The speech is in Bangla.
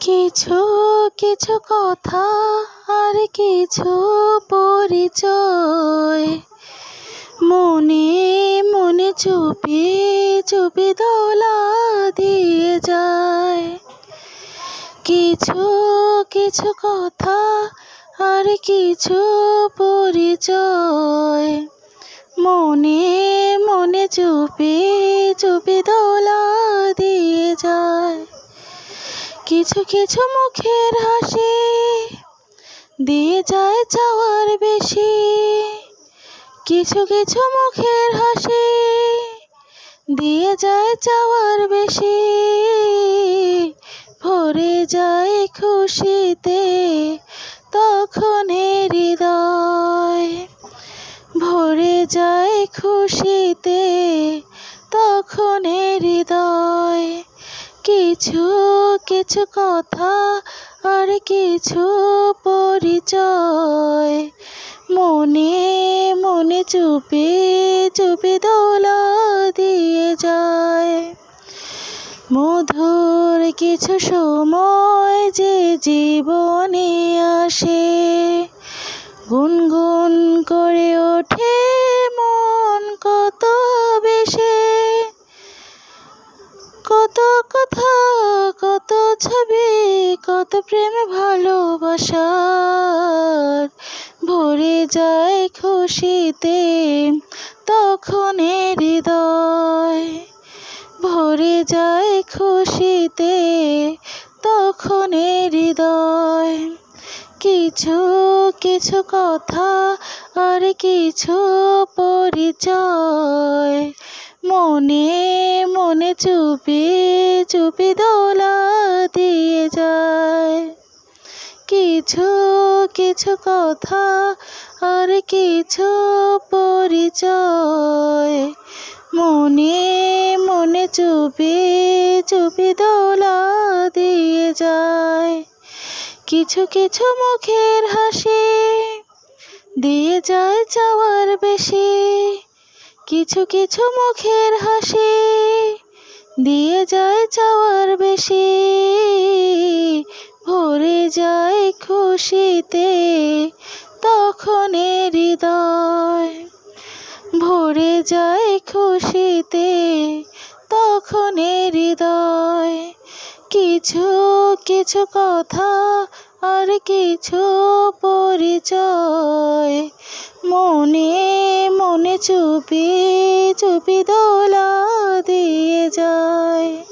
কিছু কিছু কথা আর কিছু পরিচয় মনে মনে চুপি চুপি দোলা দিয়ে যায়। কিছু কিছু কথা আর কিছু পরিচয় মনে মনে চুপি চুপি দোলা দিয়ে যায়। কিছু কিছু মুখের হাসি দিয়ে যায় চাওয়ার বেশি। কিছু কিছু মুখের হাসি দিয়ে যায় চাওয়ার বেশি। ভরে যায় খুশিতে তখন হৃদয়। ভরে যায় খুশিতে তখন হৃদয়। কিছু কিছু কথা আর কিছু পরিচয় মনে মনে চুপি চুপি দোলা দিয়ে যায়। মধুর কিছু সময় যে জীবনে আসে, গুনগুন করে ওঠে মন কত বেশি। কত কথা কত ছবি কত প্রেম ভালোবাসার। ভরে যায় খুশিতে তখন হৃদয়। ভরে যায় খুশিতে তখন হৃদয়। কিছু কিছু কথা আর কিছু পরিচয় মনে মনে চুপি চুপি দোলা দিয়ে যায়। কিছু কিছু কথা আর কিছু পরিচয় মনে মনে চুপি চুপি দোলা দিয়ে যায়। কিছু কিছু মুখের হাসি দিয়ে যায় চাওয়ার বেশি। কিছু কিছু মুখের হাসি দিয়ে যায় চাওয়ার বেশি। ভরে যায় খুশিতে তখন হৃদয়। ভরে যায় খুশিতে তখন হৃদয়। কিছু কিছু কথা আর কিছু পরিচয় মনে মনে চুপি চুপি দোলা দিয়ে যায়।